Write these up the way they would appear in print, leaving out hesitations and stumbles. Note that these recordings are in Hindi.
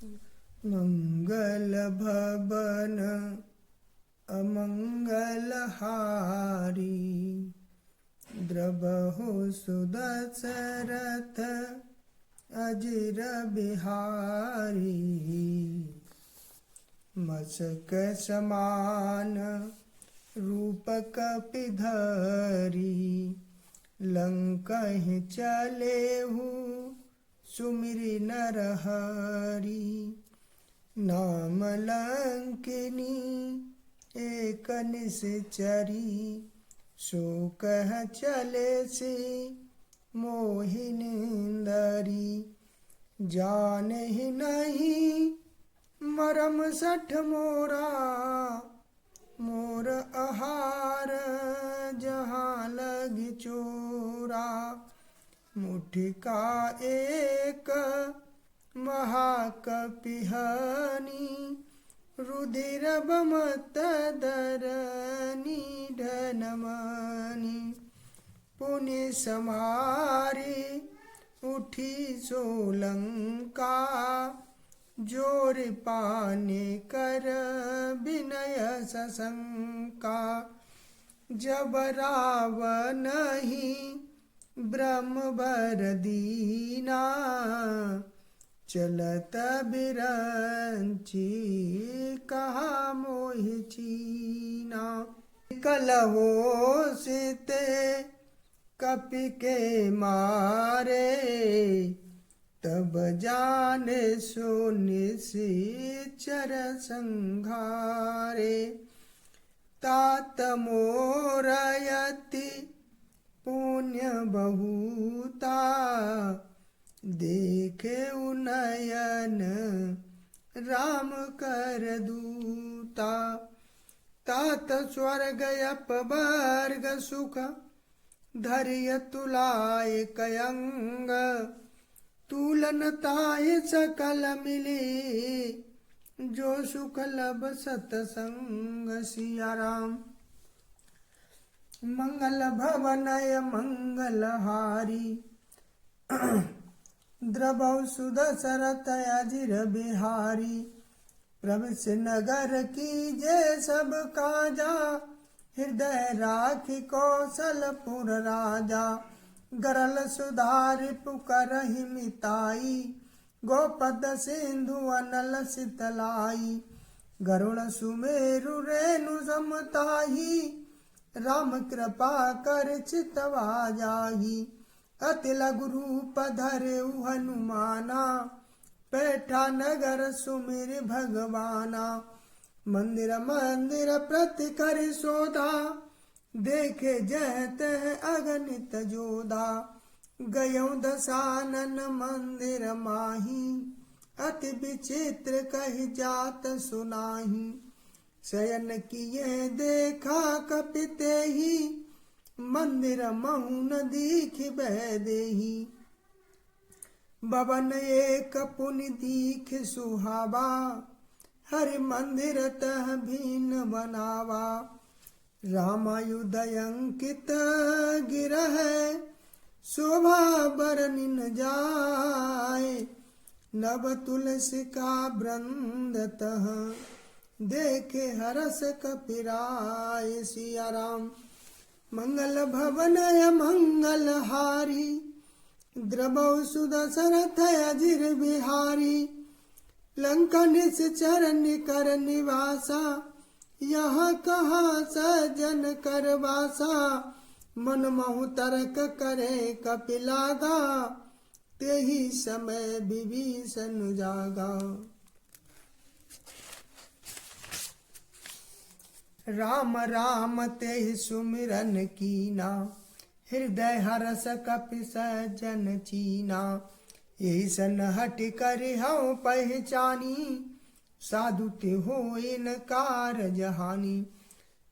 मंगल भवन अमंगल हारी, द्रबहु सुदशरथ अजिर बिहारी। मशक समान रूप कपिधरी, लंकहि चलेहु सुमिरि नरहरि। नाम लंकिनी एक निश्चरी, सो कह चले से मोहिनींदरी। जानहि नहीं मरम सठ मोरा, मोर आहार जहाँ लगी चोरा। मुठि का एक महाकपिहनी, रुधिर बमत दरनी ढनमनी। पुनि समारी उठी सोलंका, जोर पाने कर विनय सशंका। जब रावण ही ब्रह्मवर दीना, चलत बिरंची कहा मोहि चीना। कलहो सीते कपि के मारे, तब जाने सो निशिचर संघारे। तात मोरयति पुण्य बहुता, देखे उनयन राम कर दूता। तात स्वर्ग अपवर्ग सुख, धैर्य तुलाय कयंग। तुलन ताहि सकल मिली, जो सुख लब सतसंग। सिया राम। मंगल भवनय मंगल हारी, द्रबहु सुदशरथ अजिर बिहारी। प्रवेश नगर कीजे सब काजा, हृदय राखि कौशलपुर राजा। गरल सुधारि पुकारहि मिताई, गोपद सिंधु अनल शीतलाई। गरुड़ सुमेरु रेणु समताही, राम कृपा कर चितवा जाही। अति लघु रूप धरेउ हनुमाना, पैठा नगर सुमिर भगवाना। मंदिर मंदिर प्रति कर शोधा, देखे जहत है अगणित जोधा। गयो दशानन मंदिर माही, अति विचित्र कहि जात सुनाही। शयन किए देखा कपितेहि, मंदिर मऊन दीखि बैदेही। भवन एक पुनि दीखि सुहावा, हरि मंदिर तह भीन बनावा। रामायुध अंकित गिरह, शोभा बरनि न जाय। नव तुलसी का वृंद तह, देखे हरस कपिराय। सिया राम। मंगल भवनय मंगल हारी, द्रबहु सुदशरथ अजिर बिहारी। लंका निश्चर निकर निवासा, यहाँ कहाँ सजन कर वासा। मन महु तर्क करे कपिलागा, तेहि समय विभीषण जागा। राम राम तेहि सुमिरन कीना, हृदय हरस कपि सज्जन चीना। यही सन हट कर हऊँ पहचानी, साधु ते होइन कारज हानि।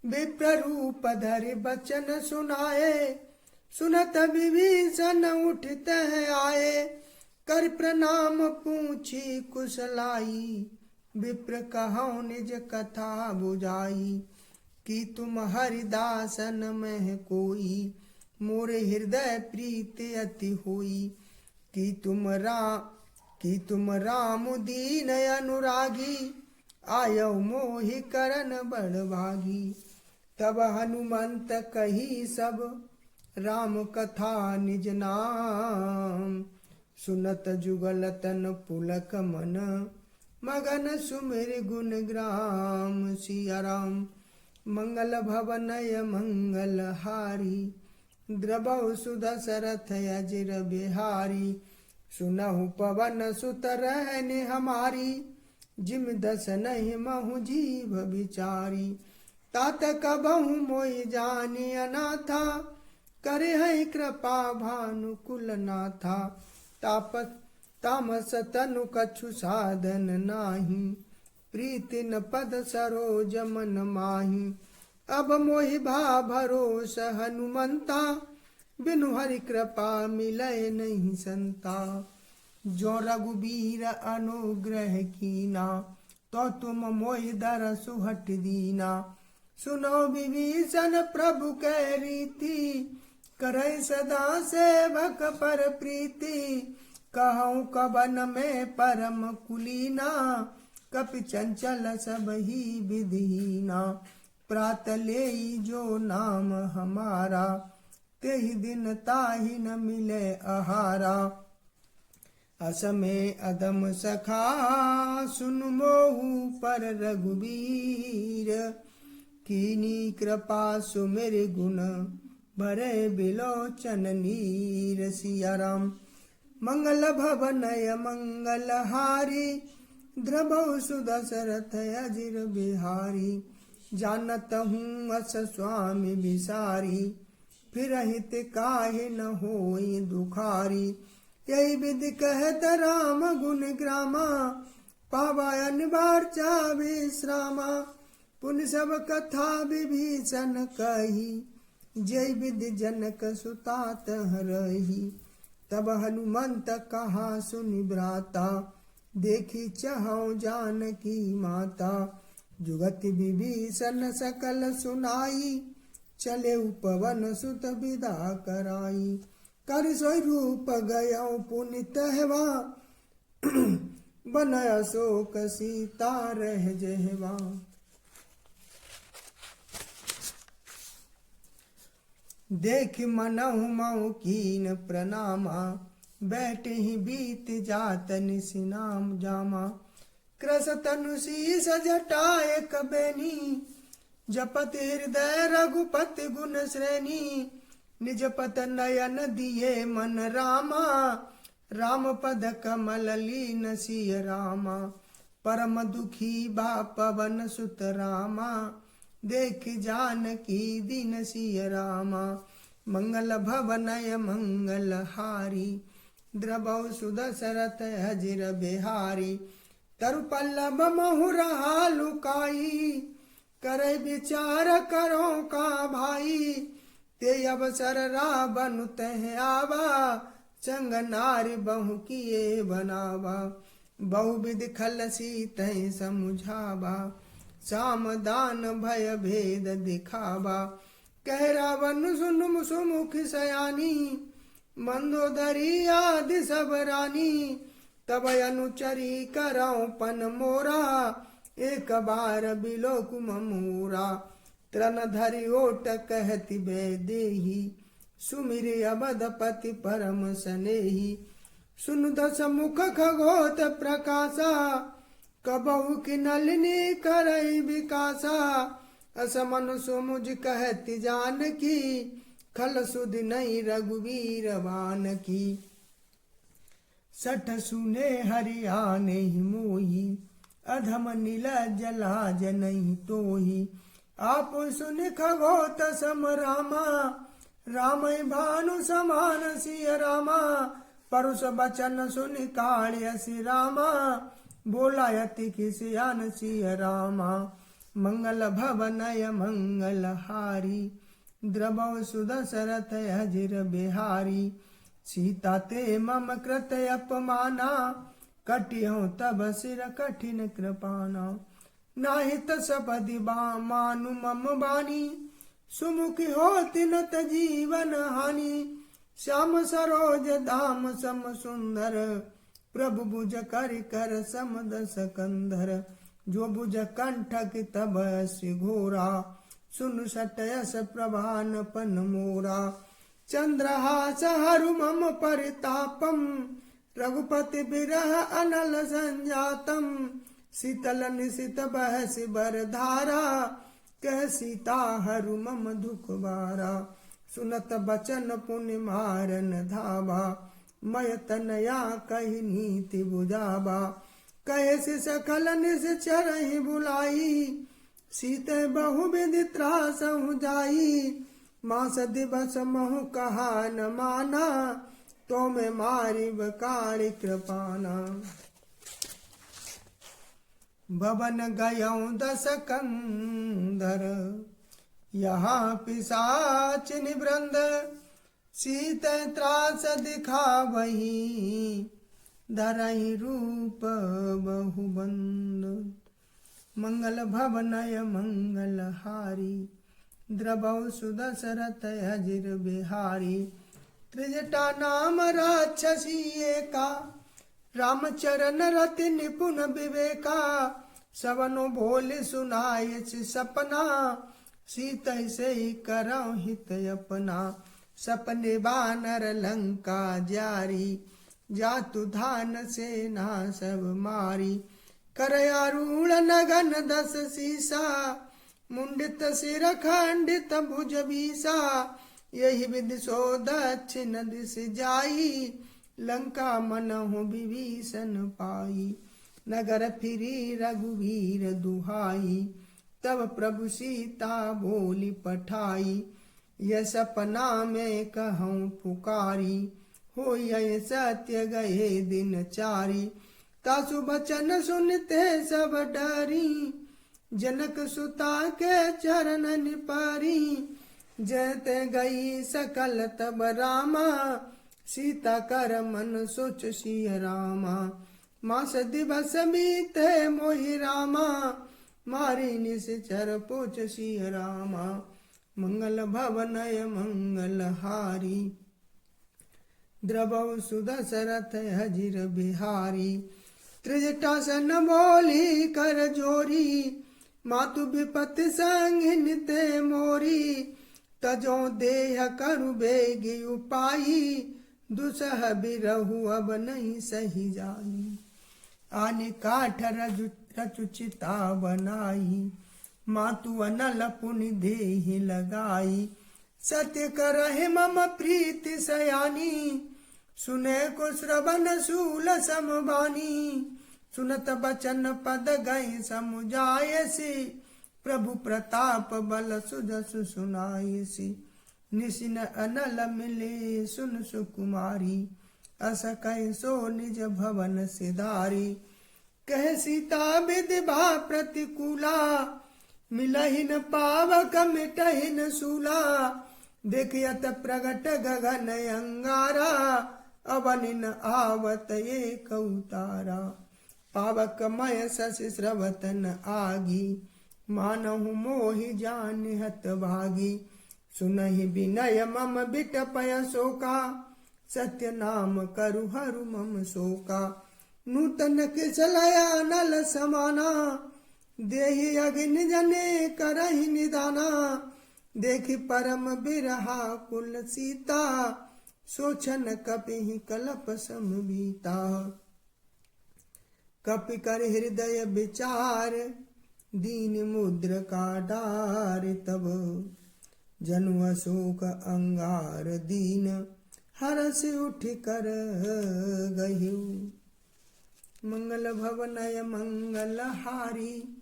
विप्र रूप धरि बचन सुनाए, सुनत विभीषण उठित आए। कर प्रणाम पूछी कुशलाई, विप्र कहऊँ निज कथा बुझाई। कि तुम हरिदासन में कोई, मोरे हृदय प्रीत अति होई। कि कि तुम राम दीन अनुरागी, आयो मोहि करन बड़भागी। तब हनुमंत कही सब, राम कथा निज नाम। सुनत जुगल तन पुलक मन, मगन सुमिर गुण ग्राम। सिया राम मंगल भवनय मंगल हारी, द्रवहु सुदशरथ अजिर बिहारी। सुनहु पवन सुत रहने हमारी, जिम दस नहीं महु जीव विचारी। तात कबहु मोहि जानि अनाथा, करे है कृपा भानुकुल नाथा। तामस तनु कछु साधन नाही, प्रीति न पद सरोज मन माही। अब मोहि भा भरोस हनुमंता, बिनु हरि कृपा मिलय नहीं संता। जो रघुबीर अनुग्रह कीना, तो तुम मोहि दरसु हट दीना। सुनो विभीषण प्रभु कै रीति, करय सदा सेवक पर प्रीति। कहूँ कवन में परम कुलीना, कपि चंचल सब ही विधीना। प्रात लेई जो नाम हमारा, तेहि दिन ताहि न मिले आहारा। असमे अदम सखा सुन मोहु पर रघुबीर, कीनी कृपा सुमिर गुण भरे बिलोचन नीर। सिया राम मंगल भवनय मंगल हारी, द्रवहु सुदशरथ अजिर बिहारी। जानत हूँ अस स्वामी विसारी, फिरहित काहे न होई दुखारी। यही विधि कहत राम गुण ग्रामा, पावा अनिवार्य चा विश्रामा। पुन सब कथा विभीषण कही, जय विधि जनक सुता तह रही। तब हनुमंत कहा सुनि भ्राता, देखी चहु जानकी माता। जुगति विभीषण सकल सुनाई, चले उपवन सुत विदा कराई। कर सोई रूप गयौ पुनि तहवा, बनय अशोक सीता रह जहवा। देख मनहु मऊ कीन प्रणामा, बैठ ही बीत जात निसिनाम जामा। कृस तनु शीस जटाय कबैनी, जपत हृदय रघुपति गुण श्रेणी। निज पत नयन दिए मन रामा, राम पद कमल लीन सिय रामा। परम दुखी बा पवन सुत रामा, देख जानकी दीन सिय रामा। मंगल भवनय मंगल हारी, द्रवहु सुदशरथ अजिर बिहारी। तरु पल्लव महु रहा लुकाई, करे विचार करो का भाई। ते अवसर रावण तह आवा, संग नारी बहु किए बनावा। बहुविध खल सीतहि समुझावा, साम दान भय भेद दिखावा। कह रावण सुन सुमुख सयानी, मंदोदरी आदि सब रानी। तब अनुचरी करौ पन मोरा, एक बार बिलोक ममूरा। त्रन धरि ओट कहति बेदेही, सुमिर अवधपति परम सनेही। सुन दस मुख खगोत प्रकाशा, कबहु की नलिनी करई विकासा। असमन सुमुझ कहति जानकी, खल सुधि नहीं रघुवीर बान की। सठ सुने हरियाने ही मोही, अधम नीलज लाज नहीं तोही। आप सुन खगोत सम रामा, राम भानु समान सिय रामा। परुष बचन सुन काढ़ियसि रामा, बोला यति किसियान सिय रामा। मंगल भवनय मंगल हारी, द्रवहु सुदशरथ अजिर बिहारी। सीता ते मम कृत अपमाना, कटिहु तब सिर कठिन कृपाना। नाहित सपदि मानु मम बानी, सुमुखी होति न त जीवन हानि। श्याम सरोज धाम सम सुंदर, प्रभु भुज कर समदस कंधर, जो भुज कंठक तब सि घोरा, सुन सटयस प्रभान पन मोरा। चंद्रहास हरु मम परितापम, रघुपति बिरह अनल संजातम। शीतल निशित बहसि बरधारा, कह सीता हरु मम दुख बारा। सुनत बचन पुनि मारन धावा, मय तनया कहि नीति बुझावा। कहे सि सकल निश्चरहि बुलाई, सीते बहु विधि त्रासहु जाई। मास दिवस महु कहा न माना, तो मैं मारी बकारी कृपाना। भवन गयऊँ दस कंदर, यहाँ पिशाच निवृंद। सीते त्रास दिखावही, धरहि रूप बहुबंद। मंगल भवनय मंगल हारी, द्रवौ सुदशरथ अजिर बिहारी। त्रिजटा नाम राक्षसी एका, रामचरण रति निपुण विवेका। सवनो बोले सुनाय सपना, सीतहि से करौ हित अपना। सपने बानर लंका जारी, जातु धान सेना सब मारी। करयारूढ़ नगन दस सीसा, मुंडित सिर खंडित भुज बीसा। यही विधि सो दक्षिण दिश जाई, लंका मनहु विभीषण पाई। नगर फिरी रघुवीर दुहाई, तब प्रभु सीता बोली पठाई। यह सपना में कहूँ पुकारी, हो यह सत्य गए दिन चारी। तासु बचन सुनते सब डरी, जनक सुता के चरण निपारी। जयते गई सकल तब रामा, सीता कर मन सोच सिय रामा। मास दिवस बीते मोहि रामा, मारी निश्चर पूछ सिय रामा। मंगल भवनय मंगल हारी, द्रवौ सुदशरथ अजिर बिहारी। त्रिजटासन बोली कर जोरी, मातु विपत्ति संगिन ते मोरी। तजो देह करु बेगी उपाई, दुसह बिरहु अब नहीं सही जाई। आने काठ रचु चिता बनाई, मातु अनल पुनि देहि लगाई। सत्य करहि मम प्रीति सयानी, सुने को श्रवण शूल समबानी। सुनत बचन पद गई समुझायसी, प्रभु प्रताप बल सुजसु सुनायसी। निशिन अनल मिले सुन सुकुमारी, अस कह सो निज भवन सिधारी। कह सीता विधिभा प्रतिकूला, मिलहिन पावक मिटहिन सूला। देखियत प्रगट गगन अंगारा, अवनिन आवत एक उतारा। पावक मय शशि स्रवतन आगी, मानहु मोहि जानि हत भागी। सुनहि विनय मम बिटपय शोका, सत्य नाम करु हरु मम शोका। नूतन किसलया नल समाना, देहि अग्नि जने करहि निदाना। देखि परम बिरहा कुल सीता, सोचन कपिहि कलप समबीता। कपि कर हृदय विचार, दीन मुद्र का डार तब। जनु अशोक अंगार दीन, हरस उठ कर गहिउ। मंगल भवनय मंगल हारी,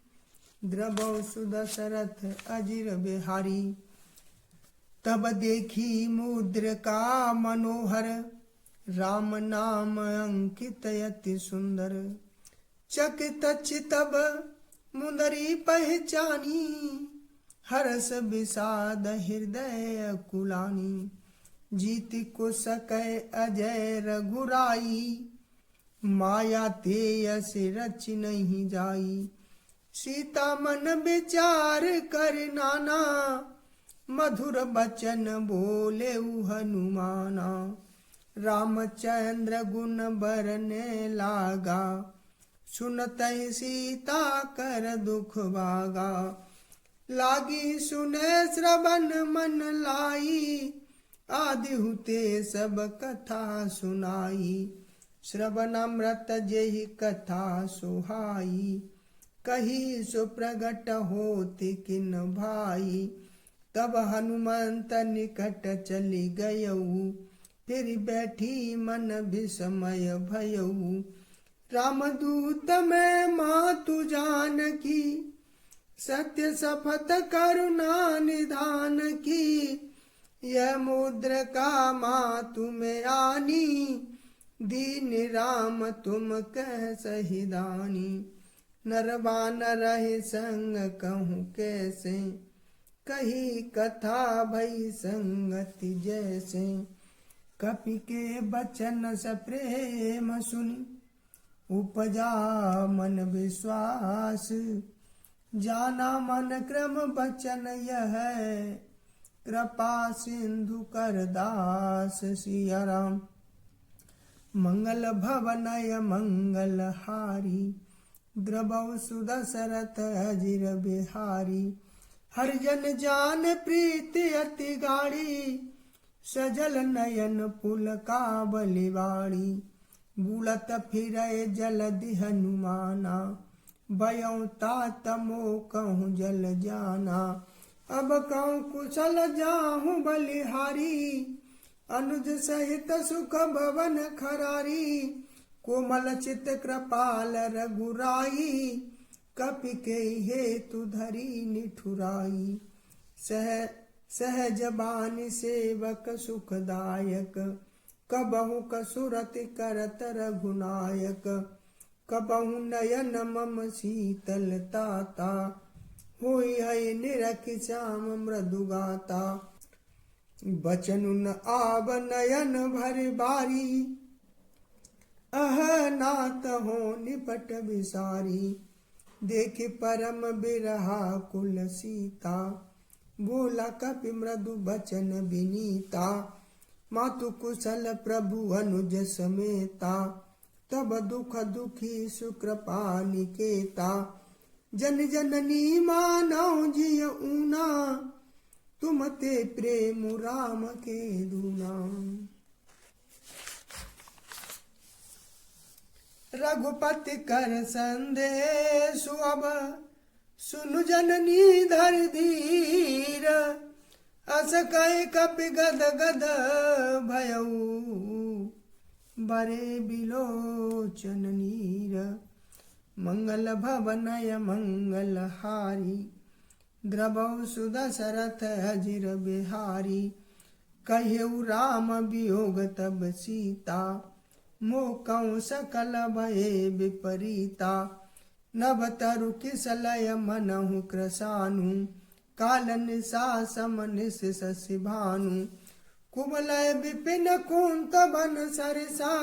द्रवौ सुदशरथ अजिर बिहारी। तब देखी मुद्र का मनोहर, राम नाम अंकित अति सुंदर। चकित चितब मुंदरी पहचानी, हरस विषाद हृदय कुलानी। जीति को सकै अजय रघुराई, माया ते यस रच नहीं जाई। सीता मन विचार कर नाना, मधुर बचन बोले हनुमाना। रामचंद्र गुण बरने लागा, सुनतहि सीता कर दुख भागा। लागी सुने श्रवण मन लाई, आदि हुते सब कथा सुनाई। श्रवण अमृत जेहि कथा सुहाई, कही सो प्रगट होति किन भाई। तब हनुमंत निकट चली गयऊ, फिर बैठी मन विस्मय भयऊ। रामदूत में मातु जानकी, सत्य शपथ करुणा निधान की। यह मुद्र का मातु में आनी, दीन राम तुम कह सही दानी। नरवान रहे संग कहूँ कैसे, कही कथा भई संगति जैसे। कपि के बचन स प्रेम सुनी, उपजा मन विश्वास। जाना मन क्रम बचन यह, कृपा सिंधु कर दास। सिया राम मंगल भवनय मंगल हारी, द्रवौ सुदशरथ अजिर बिहारी। हरिजन जान प्रीति अति गाढ़ी, सजल नयन पुलका बलिवाड़ी। बुलत फिरै जलधि हनुमाना, भयउ तात मोह कहूँ जल जाना। अब कहूँ कुशल जाहूँ बलिहारी, अनुज सहित सुख भवन खरारी। कोमल चित कृपाल रघुराई, कपि के हेतु धरी निठुराई। सहज बानी सेवक सुखदायक, कबहु कसुरति करत रघुनायक। कबहु नयन मम शीतलताता, होई है निरखि श्याम मृदु गाता। बचनु न आब नयन भरि बारी, अह नाथ हो निपट विसारी। देखि परम बिरहा कुल सीता, बोला कपि मृदु बचन विनीता। मातु कुशल प्रभु अनुज समेता, तब दुख दुखी सुकृपा निकेता। जन जननी मानौ जिय ऊना, तुम ते प्रेम राम के दूना। रघुपति कर संदेशु अब, सुनु जननी धर धीर। अस कहि कपि गद गद भयऊ, बरे बिलोचन नीर। मंगल भवनय मंगल हारी, द्रवौ सुदशरथ अजिर बिहारी। कहेउ राम वियोग तब सीता, मोकौ सकल भये विपरीता। नभ तरु किसलय मनहु कृशानु, काल निशा सम निश शशि भानु। कुवलय विपिन कुंत बन सरिसा,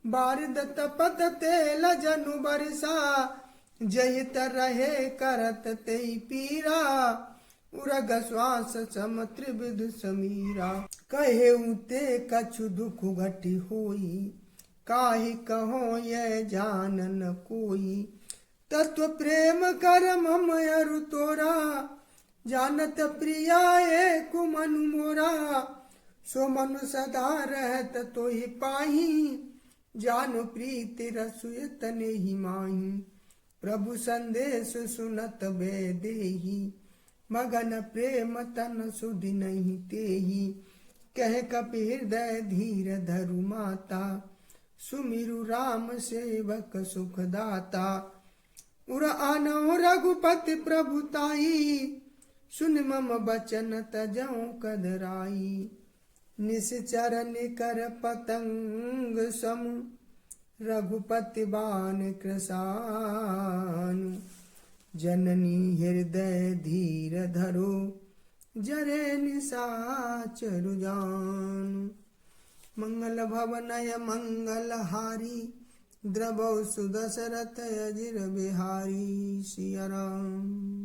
बारिद तपत तेल जनु बरिसा। जहित रहे करत तेई पीरा, उरग श्वास सम त्रिविध समीरा। कहेउ ते कछु दुख घटी होई, काहि कहो ये जानन कोई। तत्व प्रेम कर मम अरु तोरा, जानत प्रिया एक मनु मोरा। सो मनु सदा रहत तोहि पाही, जानु प्रीति रसु तने ही माही। प्रभु संदेश सुनत बे देही, मगन प्रेम तन सुधि नहीं तेही। कह कपि हृदय धीर धरु माता, सुमिरु राम सेवक सुखदाता। उर आनौ रघुपति प्रभुताई, सुन मम बचन तजौ कदराई। निश्चर निकर पतंग समु, रघुपति बाण कृशानु। जननी हृदय धीर धरो, जरे निशाचरु जानु। मंगल भवनय मंगल हारी, द्रवौ सुदशरथ अजिर बिहारी। सिया राम।